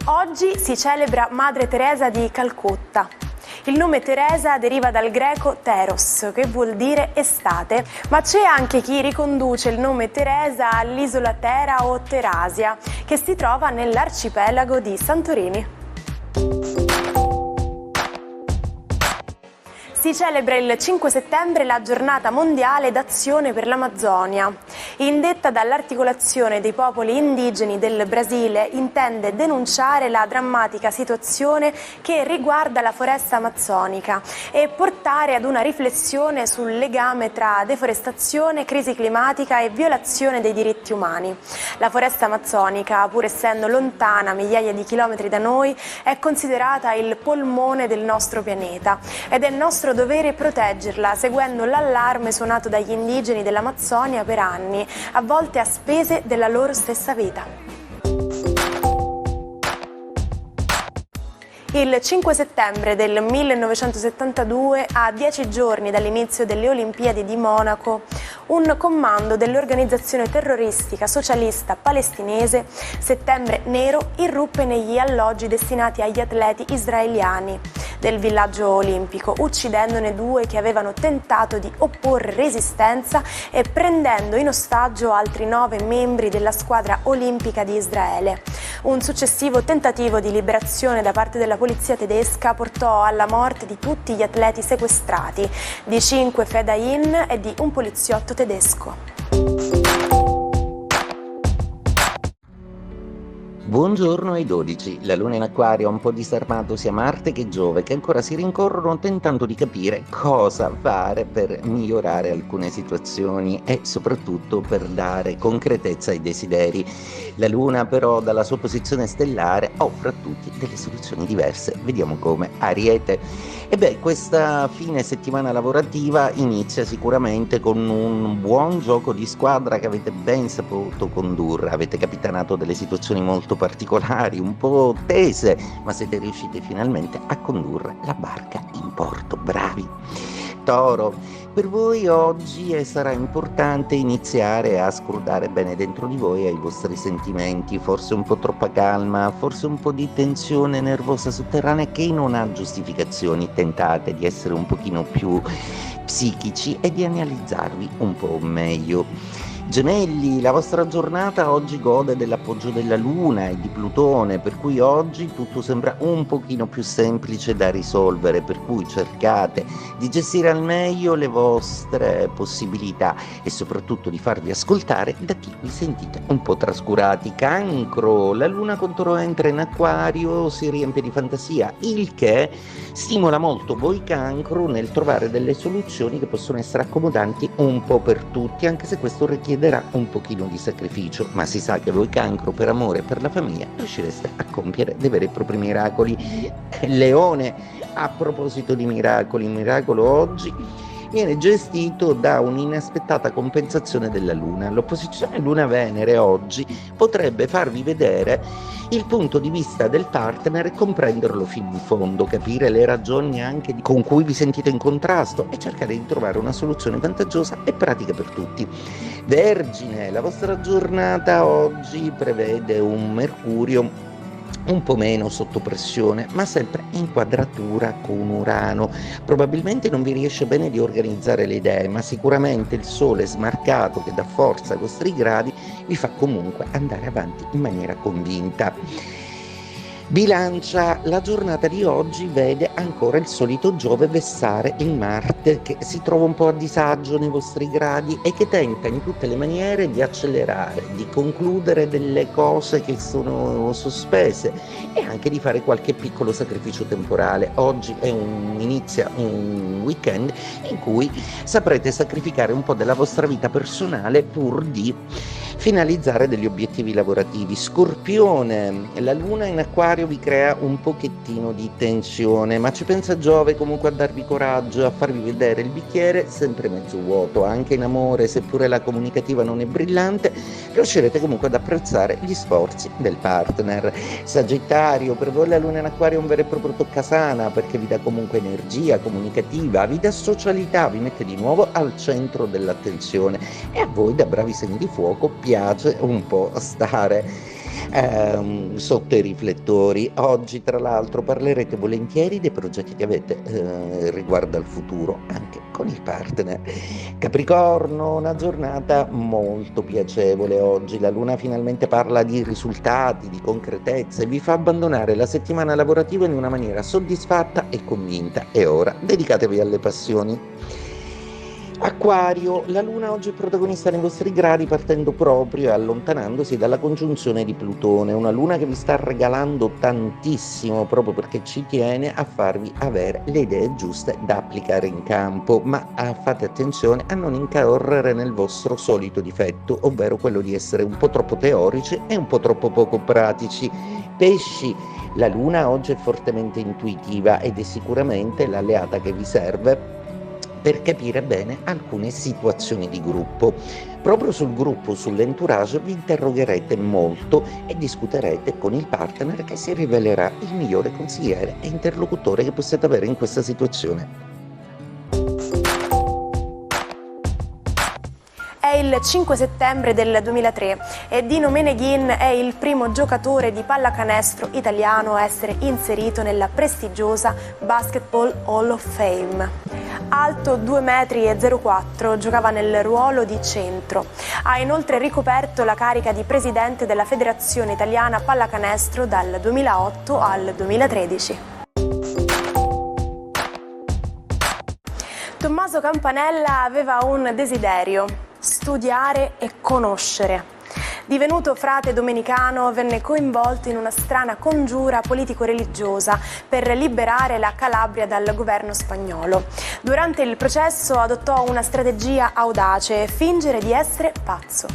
Oggi si celebra Madre Teresa di Calcutta. Il nome Teresa deriva dal greco teros, che vuol dire estate, ma c'è anche chi riconduce il nome Teresa all'isola Tera o Terasia, che si trova nell'arcipelago di Santorini. Si celebra il 5 settembre la giornata mondiale d'azione per l'Amazzonia. Indetta dall'articolazione dei popoli indigeni del Brasile, intende denunciare la drammatica situazione che riguarda la foresta amazzonica e portare ad una riflessione sul legame tra deforestazione, crisi climatica e violazione dei diritti umani. La foresta amazzonica, pur essendo lontana migliaia di chilometri da noi, è considerata il polmone del nostro pianeta ed è nostro dovere proteggerla, seguendo l'allarme suonato dagli indigeni dell'Amazzonia per anni, a volte a spese della loro stessa vita. Il 5 settembre del 1972, a 10 giorni dall'inizio delle Olimpiadi di Monaco, un comando dell'organizzazione terroristica socialista palestinese Settembre Nero irruppe negli alloggi destinati agli atleti israeliani del villaggio olimpico, uccidendone 2 che avevano tentato di opporre resistenza e prendendo in ostaggio altri 9 membri della squadra olimpica di Israele. Un successivo tentativo di liberazione da parte della polizia tedesca portò alla morte di tutti gli atleti sequestrati, di 5 fedain e di un poliziotto tedesco. Buongiorno ai 12. La Luna in Acquario ha un po' disarmato sia Marte che Giove, che ancora si rincorrono tentando di capire cosa fare per migliorare alcune situazioni e soprattutto per dare concretezza ai desideri. La Luna però dalla sua posizione stellare offre a tutti delle soluzioni diverse. Vediamo come. Ariete. Questa fine settimana lavorativa inizia sicuramente con un buon gioco di squadra che avete ben saputo condurre. Avete capitanato delle situazioni molto particolari, un po' tese, ma siete riusciti finalmente a condurre la barca in porto. Bravi! Toro, per voi oggi sarà importante iniziare a scrutare bene dentro di voi e i vostri sentimenti, forse un po' troppa calma, forse un po' di tensione nervosa sotterranea che non ha giustificazioni. Tentate di essere un pochino più psichici e di analizzarvi un po' meglio. Gemelli, la vostra giornata oggi gode dell'appoggio della Luna e di Plutone, per cui oggi tutto sembra un pochino più semplice da risolvere, per cui cercate di gestire al meglio le vostre possibilità e soprattutto di farvi ascoltare da chi vi sentite un po' trascurati. Cancro, la Luna con Toro entra in Acquario, si riempie di fantasia, il che stimola molto voi Cancro nel trovare delle soluzioni che possono essere accomodanti un po' per tutti, anche se questo richiederà un pochino di sacrificio, ma si sa che voi Cancro per amore e per la famiglia riuscireste a compiere dei veri e propri miracoli. Leone, a proposito di miracoli, il miracolo oggi viene gestito da un'inaspettata compensazione della Luna. L'opposizione Luna-Venere oggi potrebbe farvi vedere il punto di vista del partner e comprenderlo fino in fondo, capire le ragioni anche con cui vi sentite in contrasto e cercare di trovare una soluzione vantaggiosa e pratica per tutti. Vergine, la vostra giornata oggi prevede un Mercurio un po' meno sotto pressione, ma sempre in quadratura con Urano. Probabilmente non vi riesce bene di organizzare le idee, ma sicuramente il Sole smarcato che dà forza ai vostri gradi vi fa comunque andare avanti in maniera convinta. Bilancia, la giornata di oggi vede ancora il solito Giove vessare il Marte, che si trova un po' a disagio nei vostri gradi e che tenta in tutte le maniere di accelerare, di concludere delle cose che sono sospese e anche di fare qualche piccolo sacrificio temporale. Oggi inizia un weekend in cui saprete sacrificare un po' della vostra vita personale pur di finalizzare degli obiettivi lavorativi. Scorpione, la luna in Acquario vi crea un pochettino di tensione, ma ci pensa Giove comunque a darvi coraggio, a farvi vedere il bicchiere sempre mezzo vuoto. Anche in amore, seppure la comunicativa non è brillante, riuscirete comunque ad apprezzare gli sforzi del partner. Sagittario, per voi la luna in Acquario è un vero e proprio toccasana, perché vi dà comunque energia comunicativa, vi dà socialità, vi mette di nuovo al centro dell'attenzione, e a voi da bravi segni di fuoco piace un po' stare sotto i riflettori. Oggi tra l'altro parlerete volentieri dei progetti che avete riguardo al futuro anche con il partner. Capricorno, una giornata molto piacevole oggi, la luna finalmente parla di risultati, di concretezza e vi fa abbandonare la settimana lavorativa in una maniera soddisfatta e convinta. E ora dedicatevi alle passioni. Acquario, la luna oggi è protagonista nei vostri gradi, partendo proprio e allontanandosi dalla congiunzione di Plutone, una luna che vi sta regalando tantissimo proprio perché ci tiene a farvi avere le idee giuste da applicare in campo, ma fate attenzione a non incorrere nel vostro solito difetto, ovvero quello di essere un po' troppo teorici e un po' troppo poco pratici. Pesci, la luna oggi è fortemente intuitiva ed è sicuramente l'alleata che vi serve per capire bene alcune situazioni di gruppo. Proprio sul gruppo, sull'entourage, vi interrogherete molto e discuterete con il partner, che si rivelerà il migliore consigliere e interlocutore che possiate avere in questa situazione. È il 5 settembre del 2003 e Dino Meneghin è il primo giocatore di pallacanestro italiano a essere inserito nella prestigiosa Basketball Hall of Fame. Alto 2,04 m, giocava nel ruolo di centro. Ha inoltre ricoperto la carica di presidente della Federazione Italiana Pallacanestro dal 2008 al 2013. Tommaso Campanella aveva un desiderio: studiare e conoscere. Divenuto frate domenicano, venne coinvolto in una strana congiura politico-religiosa per liberare la Calabria dal governo spagnolo. Durante il processo adottò una strategia audace: fingere di essere pazzo.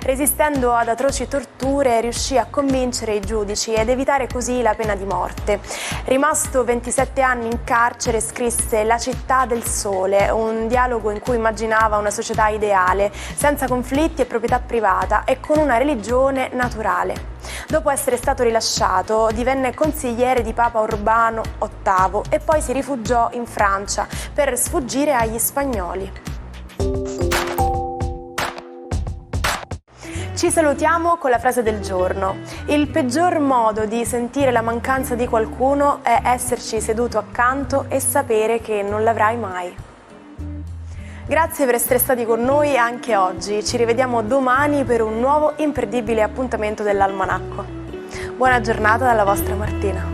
Resistendo ad atroci torture, riuscì a convincere i giudici ed evitare così la pena di morte. Rimasto 27 anni in carcere, scrisse La città del sole, un dialogo in cui immaginava una società ideale, senza conflitti e proprietà privata e con una religione naturale. Dopo essere stato rilasciato, divenne consigliere di Papa Urbano VIII e poi si rifugiò in Francia per sfuggire agli spagnoli. Ci salutiamo con la frase del giorno. Il peggior modo di sentire la mancanza di qualcuno è esserci seduto accanto e sapere che non l'avrai mai. Grazie per essere stati con noi anche oggi. Ci rivediamo domani per un nuovo imperdibile appuntamento dell'Almanacco. Buona giornata dalla vostra Martina.